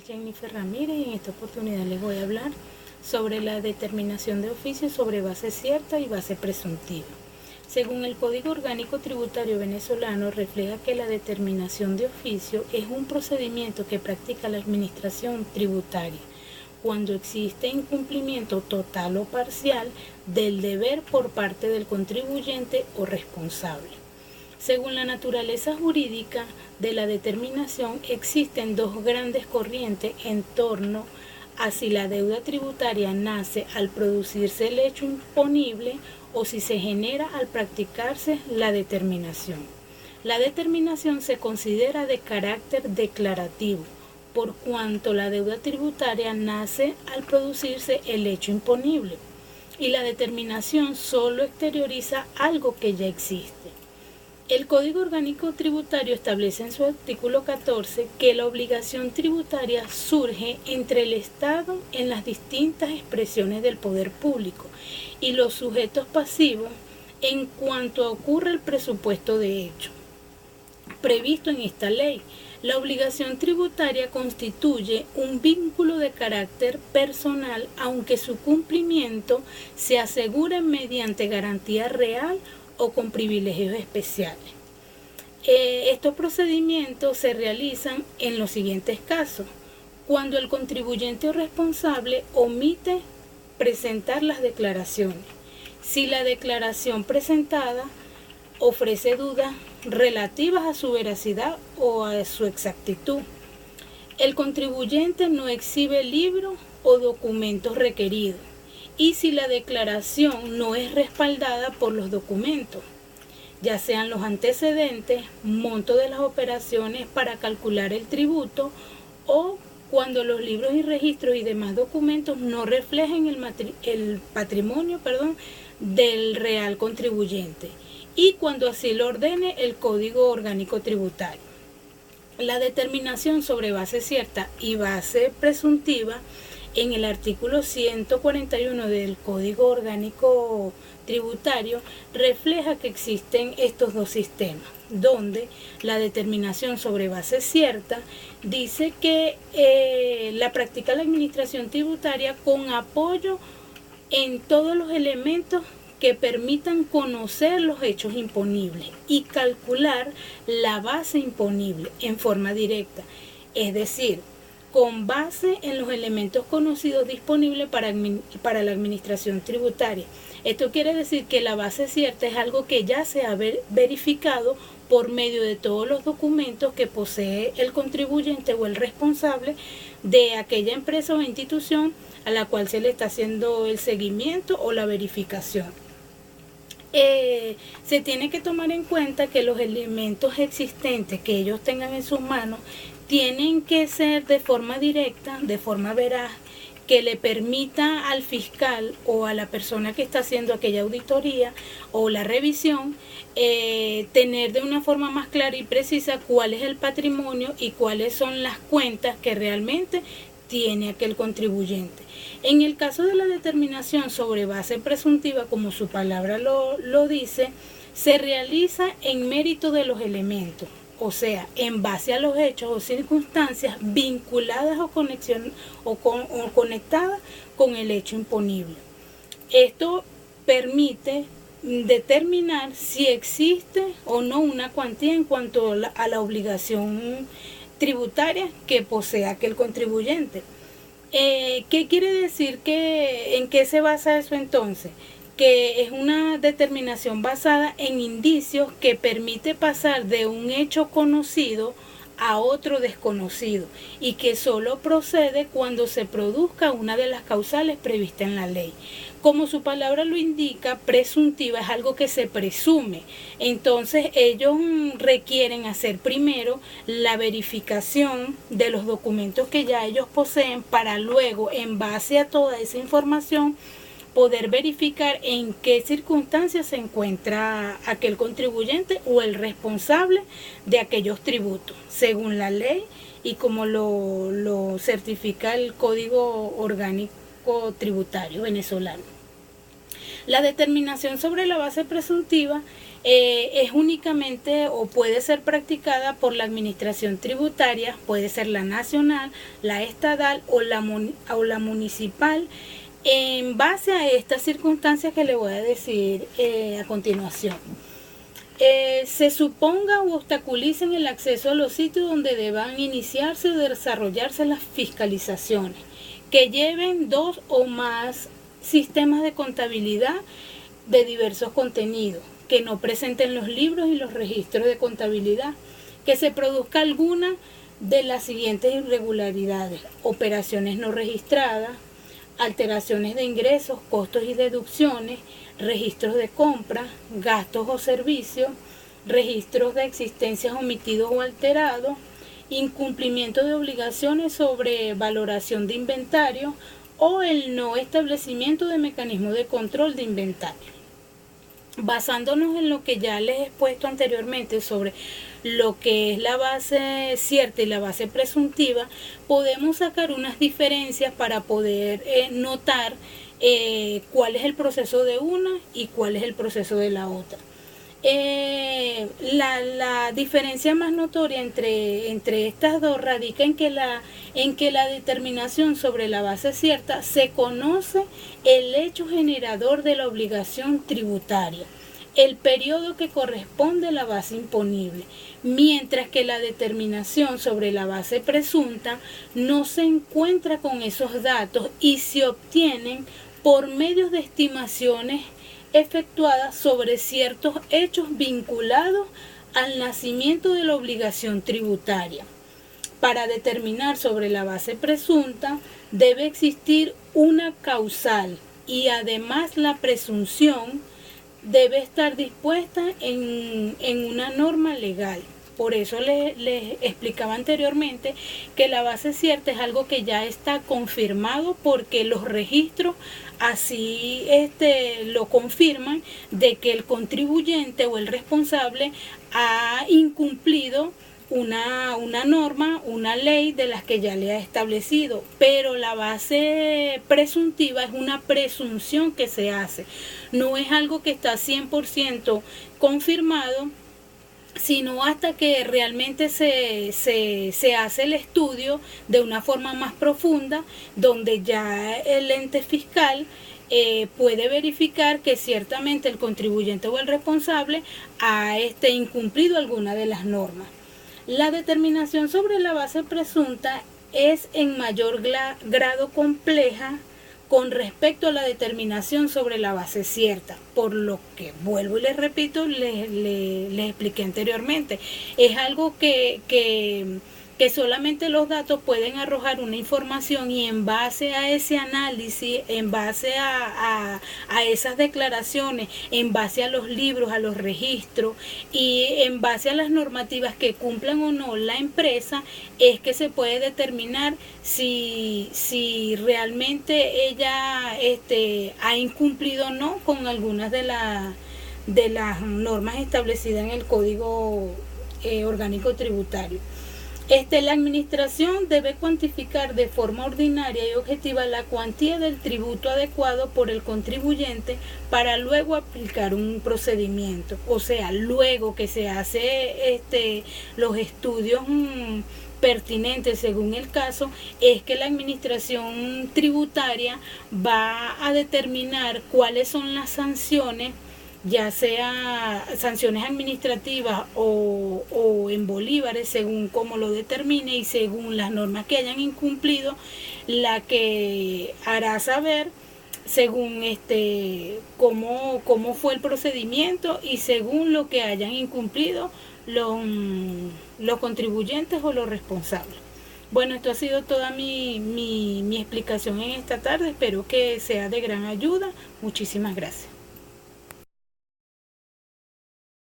Jennifer Ramírez y en esta oportunidad les voy a hablar sobre la determinación de oficio sobre base cierta y base presuntiva. Según el Código Orgánico Tributario venezolano, refleja que la determinación de oficio es un procedimiento que practica la administración tributaria cuando existe incumplimiento total o parcial del deber por parte del contribuyente o responsable. Según la naturaleza jurídica de la determinación, existen dos grandes corrientes en torno a si la deuda tributaria nace al producirse el hecho imponible o si se genera al practicarse la determinación. La determinación se considera de carácter declarativo, por cuanto la deuda tributaria nace al producirse el hecho imponible, y la determinación solo exterioriza algo que ya existe. El Código Orgánico Tributario establece en su artículo 14 que la obligación tributaria surge entre el Estado en las distintas expresiones del poder público y los sujetos pasivos en cuanto ocurre el presupuesto de hecho previsto en esta ley. La obligación tributaria constituye un vínculo de carácter personal, aunque su cumplimiento se asegure mediante garantía real o con privilegios especiales. Estos procedimientos se realizan en los siguientes casos: cuando el contribuyente o responsable omite presentar las declaraciones, si la declaración presentada ofrece dudas relativas a su veracidad o a su exactitud, el contribuyente no exhibe libros o documentos requeridos, y si la declaración no es respaldada por los documentos, ya sean los antecedentes, monto de las operaciones para calcular el tributo, o cuando los libros y registros y demás documentos no reflejen el patrimonio del real contribuyente, y cuando así lo ordene el Código Orgánico Tributario. La determinación sobre base cierta y base presuntiva en el artículo 141 del Código Orgánico Tributario refleja que existen estos dos sistemas, donde la determinación sobre base cierta dice que la practica la administración tributaria con apoyo en todos los elementos que permitan conocer los hechos imponibles y calcular la base imponible en forma directa, es decir, con base en los elementos conocidos disponibles para la administración tributaria. Esto quiere decir que la base cierta es algo que ya se ha verificado por medio de todos los documentos que posee el contribuyente o el responsable de aquella empresa o institución a la cual se le está haciendo el seguimiento o la verificación. Se tiene que tomar en cuenta que los elementos existentes que ellos tengan en sus manos tienen que ser de forma directa, de forma veraz, que le permita al fiscal o a la persona que está haciendo aquella auditoría o la revisión tener de una forma más clara y precisa cuál es el patrimonio y cuáles son las cuentas que realmente tiene aquel contribuyente. En el caso de la determinación sobre base presuntiva, como su palabra lo dice, se realiza en mérito de los elementos, o sea, en base a los hechos o circunstancias vinculadas o conectadas con el hecho imponible. Esto permite determinar si existe o no una cuantía en cuanto a la obligación tributaria que posee aquel contribuyente. ¿Qué quiere decir? ¿En qué se basa eso entonces? Que es una determinación basada en indicios que permite pasar de un hecho conocido a otro desconocido y que solo procede cuando se produzca una de las causales previstas en la ley. Como su palabra lo indica, presuntiva es algo que se presume. Entonces ellos requieren hacer primero la verificación de los documentos que ya ellos poseen para luego, en base a toda esa información, poder verificar en qué circunstancias se encuentra aquel contribuyente o el responsable de aquellos tributos, según la ley y como lo certifica el Código Orgánico Tributario venezolano. La determinación sobre la base presuntiva es únicamente o puede ser practicada por la administración tributaria, puede ser la nacional, la estatal o la municipal, en base a estas circunstancias que le voy a decir a continuación. Se suponga o obstaculicen el acceso a los sitios donde deban iniciarse o desarrollarse las fiscalizaciones, que lleven 2 o más sistemas de contabilidad de diversos contenidos, que no presenten los libros y los registros de contabilidad, que se produzca alguna de las siguientes irregularidades: operaciones no registradas, alteraciones de ingresos, costos y deducciones, registros de compra, gastos o servicios, registros de existencias omitidos o alterados, incumplimiento de obligaciones sobre valoración de inventario o el no establecimiento de mecanismos de control de inventario. Basándonos en lo que ya les he expuesto anteriormente sobre lo que es la base cierta y la base presuntiva, podemos sacar unas diferencias para poder notar cuál es el proceso de una y cuál es el proceso de la otra. La diferencia más notoria entre estas dos radica en que la determinación sobre la base cierta se conoce el hecho generador de la obligación tributaria, el periodo que corresponde a la base imponible, mientras que la determinación sobre la base presunta no se encuentra con esos datos y se obtienen por medio de estimaciones efectuadas sobre ciertos hechos vinculados al nacimiento de la obligación tributaria. Para determinar sobre la base presunta debe existir una causal y además la presunción debe estar dispuesta en una norma legal. Por eso les explicaba anteriormente que la base cierta es algo que ya está confirmado porque los registros así lo confirman, de que el contribuyente o el responsable ha incumplido una norma, una ley de las que ya le ha establecido, pero la base presuntiva es una presunción que se hace, no es algo que está 100% confirmado, sino hasta que realmente se hace el estudio de una forma más profunda, donde ya el ente fiscal puede verificar que ciertamente el contribuyente o el responsable ha incumplido alguna de las normas. La determinación sobre la base presunta es en mayor grado compleja con respecto a la determinación sobre la base cierta, por lo que vuelvo y les repito, les expliqué anteriormente, es algo que solamente los datos pueden arrojar una información y en base a ese análisis, en base a esas declaraciones, en base a los libros, a los registros y en base a las normativas que cumplan o no la empresa, es que se puede determinar si realmente ella ha incumplido o no con algunas de las normas establecidas en el Código Orgánico Tributario. La administración debe cuantificar de forma ordinaria y objetiva la cuantía del tributo adecuado por el contribuyente para luego aplicar un procedimiento. O sea, luego que se hace los estudios pertinentes según el caso, es que la administración tributaria va a determinar cuáles son las sanciones, ya sea sanciones administrativas o en bolívares, según cómo lo determine y según las normas que hayan incumplido, la que hará saber según cómo fue el procedimiento y según lo que hayan incumplido los contribuyentes o los responsables. Bueno, esto ha sido toda mi explicación en esta tarde. Espero que sea de gran ayuda. Muchísimas gracias.